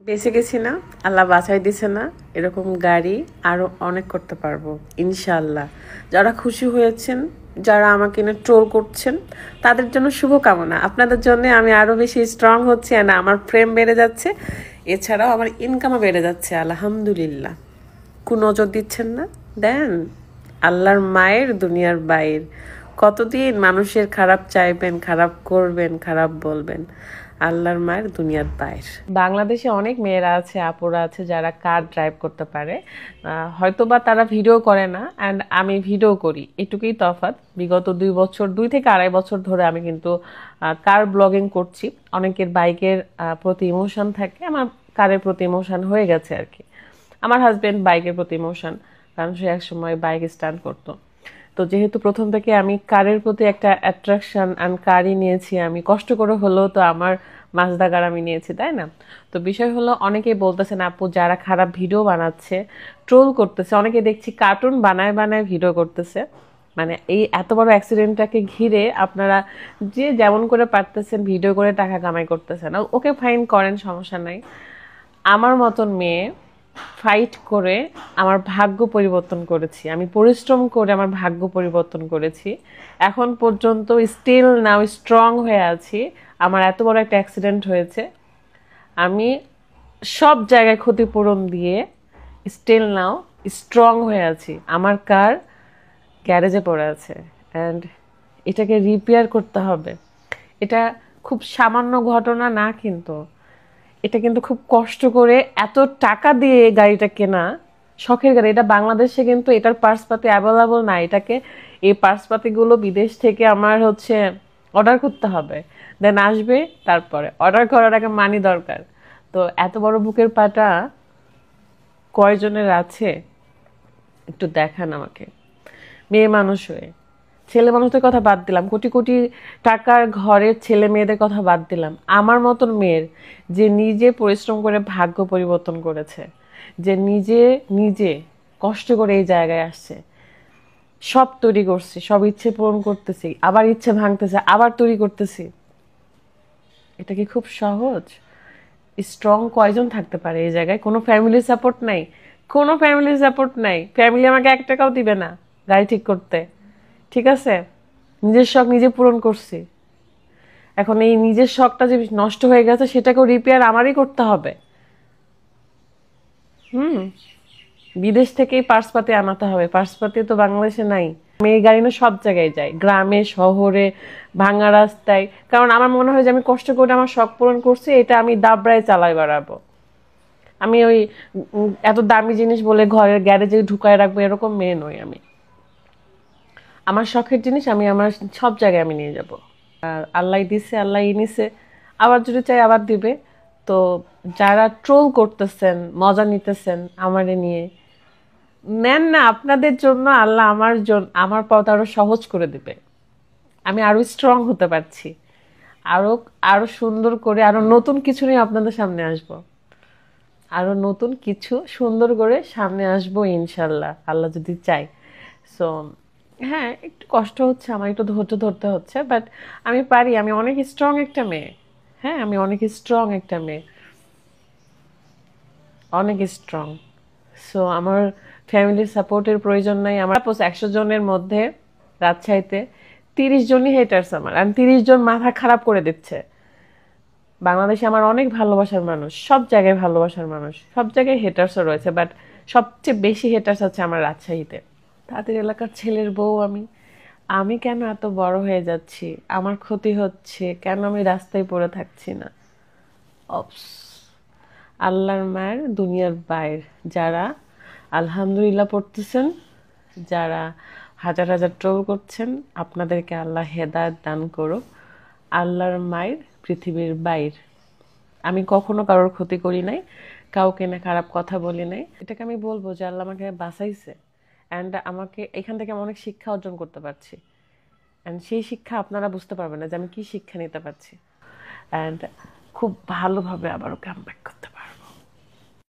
বেঁচে গেছি না, আল্লাহ বাঁচাই দিছে না, এরকম গাড়ি আরও অনেক করতে পারবো ইনশাআল্লাহ। যারা খুশি হয়েছেন, যারা আমাকে নিয়ে ট্রোল করছেন, তাদের জন্য শুভকামনা। আপনাদের জন্য আমি আরও বেশি স্ট্রং হচ্ছি, আর আমার ফ্রেম বেড়ে যাচ্ছে, এছাড়াও আমার ইনকামও বেড়ে যাচ্ছে আলহামদুলিল্লাহ। নজর দিচ্ছেন না, দেন। আল্লাহর মায়ের দুনিয়ার বাইর, কতদিন মানুষের খারাপ চাইবেন, খারাপ করবেন, খারাপ বলবেন। আল্লাহর মায়ের দুনিয়ার বাইর। বাংলাদেশে অনেক মেয়েরা আছে, আপুরা আছে যারা কার ড্রাইভ করতে পারে, হয়তোবা তারা ভিডিও করে না, অ্যান্ড আমি ভিডিও করি, এটুকুই তফাৎ। বিগত 2 থেকে আড়াই বছর ধরে আমি কিন্তু কার ব্লগিং করছি। অনেকের বাইকের প্রতি ইমোশন থাকে, আমার কারের প্রতি ইমোশন হয়ে গেছে আর কি। আমার হাজবেন্ড বাইকের প্রতি ইমোশন, কারণ সে একসময় বাইক স্টান্ট করতো। তো যেহেতু প্রথম থেকে আমি কারের প্রতি একটা অ্যাট্রাকশন অ্যান্ড কারই নিয়েছি, আমি কষ্ট করে হলেও তো আমার মাজদা কার আমি নিয়েছি, তাই না? তো বিষয় হলো, অনেকেই বলতেছেন আপু যারা খারাপ ভিডিও বানাচ্ছে, ট্রোল করতেছে, অনেকে দেখছি কার্টুন বানায় বানায় ভিডিও করতেছে। মানে এই এত বড় অ্যাক্সিডেন্টটাকে ঘিরে আপনারা যে যেমন করে পারতেছেন ভিডিও করে টাকা কামাই করতেছেন, ওকে ফাইন করেন, সমস্যা নাই। আমার মতন মেয়ে ফাইট করে আমার ভাগ্য পরিবর্তন করেছি, আমি পরিশ্রম করে আমার ভাগ্য পরিবর্তন করেছি। এখন পর্যন্ত স্টিল নাও স্ট্রং হয়ে আছি। আমার এত বড় একটা অ্যাক্সিডেন্ট হয়েছে, আমি সব জায়গায় ক্ষতিপূরণ দিয়ে স্টিল নাও স্ট্রং হয়ে আছি। আমার কার গ্যারেজে পড়ে আছে, অ্যান্ড এটাকে রিপেয়ার করতে হবে। এটা খুব সামান্য ঘটনা না, কিন্তু এটা কিন্তু খুব কষ্ট করে এত টাকা দিয়ে গাড়িটা কেনা, শখের গাড়ি। এটা বাংলাদেশে কিন্তু এটার পার্সপাতি অ্যাভেলেবল না, এটাকে এই পার্সপাতিগুলো বিদেশ থেকে আমার অর্ডার করতে হবে, দেন আসবে। তারপরে অর্ডার করার আগে মানি দরকার। তো এত বড় বুকের পাটা কয়জনের আছে একটু দেখান আমাকে। মেয়ে মানুষ হয়ে, ছেলে মানুষদের কথা বাদ দিলাম, কোটি কোটি টাকার ঘরের ছেলে মেয়েদের কথা বাদ দিলাম, আমার মতন মেয়ের যে নিজে পরিশ্রম করে ভাগ্য পরিবর্তন করেছে, যে নিজে নিজে কষ্ট করে এই জায়গায় আসছে, সব তৈরি করছি, সব ইচ্ছে পূরণ করতেছি, আবার ইচ্ছে ভাঙতেছে, আবার তৈরি করতেছি। এটা কি খুব সহজ? স্ট্রং কয়জন থাকতে পারে এই জায়গায়? কোনো ফ্যামিলি সাপোর্ট নাই, কোনো ফ্যামিলি সাপোর্ট নাই। ফ্যামিলি আমাকে 1 টাকাও দিবে না গাড়ি ঠিক করতে, ঠিক আছে? নিজের শখ নিজে পূরণ করছি, এখন এই নিজের শখটা যে নষ্ট হয়ে গেছে সেটাকেও রিপেয়ার আমারই করতে হবে। বিদেশ থেকেই পার্সপাতি আনাতে হবে, পার্সপাতি তো বাংলাদেশে নাই। আমি এই গাড়ি নিয়ে সব জায়গায় যাই, গ্রামে শহরে, ভাঙা রাস্তায়, কারণ আমার মনে হয় যে আমি কষ্ট করে আমার শখ পূরণ করছি, এটা আমি দাবড়ায় চালাই বেড়াবো। আমি ওই এত দামি জিনিস বলে ঘরের গ্যারেজে ঢুকায় রাখবো এরকম মেয়ে নই আমি। আমার শখের জিনিস আমি আমার সব জায়গায় আমি নিয়ে যাব। আর আল্লাহ দিছে, আল্লাহ নিছে, আবার যদি চাই আবার দিবে। তো যারা ট্রোল করতেছেন, মজা নিতেছেন আমারে নিয়ে, নেন না, আপনাদের জন্য আল্লাহ আমার পথ আরো সহজ করে দিবে। আমি আরো স্ট্রং হতে পারছি, আরো আরো সুন্দর করে আরো নতুন কিছু নিয়ে আপনাদের সামনে আসব, আরো নতুন কিছু সুন্দর করে সামনে আসবো ইনশাল্লাহ, আল্লাহ যদি চাই। সো হ্যাঁ, একটু কষ্ট হচ্ছে, আমার একটু ধৈর্য ধরতে হচ্ছে, বাট আমি পারি, আমি অনেক স্ট্রং একটা মেয়ে। হ্যাঁ, আমি অনেক স্ট্রং একটা মেয়ে, অনেক স্ট্রং। সো আমার ফ্যামিলির সাপোর্টের প্রয়োজন নাই। আমার 100 জনের মধ্যে রাজশাহীতে 30 জনই হেটার্স আমার, আর 30 জন মাথা খারাপ করে দিচ্ছে। বাংলাদেশে আমার অনেক ভালোবাসার মানুষ, সব জায়গায় ভালোবাসার মানুষ, সব জায়গায় হেটার্সও রয়েছে, বাট সবচেয়ে বেশি হেটার্স আছে আমার রাজশাহীতে। তাদের এলাকার ছেলের বউ আমি, আমি কেন এত বড় হয়ে যাচ্ছি, আমার ক্ষতি হচ্ছে কেন, আমি রাস্তায় পড়ে থাকছি না। অপস, আল্লাহর মায়ের দুনিয়ার বাইর, যারা আলহামদুলিল্লাহ পড়তেছেন, যারা হাজার হাজার ট্রোল করছেন, আপনাদেরকে আল্লাহ হেদায়েত দান করুক। আল্লাহর মায়ের পৃথিবীর বাইর, আমি কখনো কারোর ক্ষতি করি নাই, কাউকে না খারাপ কথা বলি নাই। এটাকে আমি বলবো যে আল্লাহ আমাকে বাঁচাইছে, অ্যান্ড আমাকে এখান থেকে আমি অনেক শিক্ষা অর্জন করতে পারছি, অ্যান্ড সেই শিক্ষা আপনারা বুঝতে পারবেন না যে আমি কি শিক্ষা নিতে পারছি। অ্যান্ড খুব ভালোভাবে আবারও কাম ব্যাক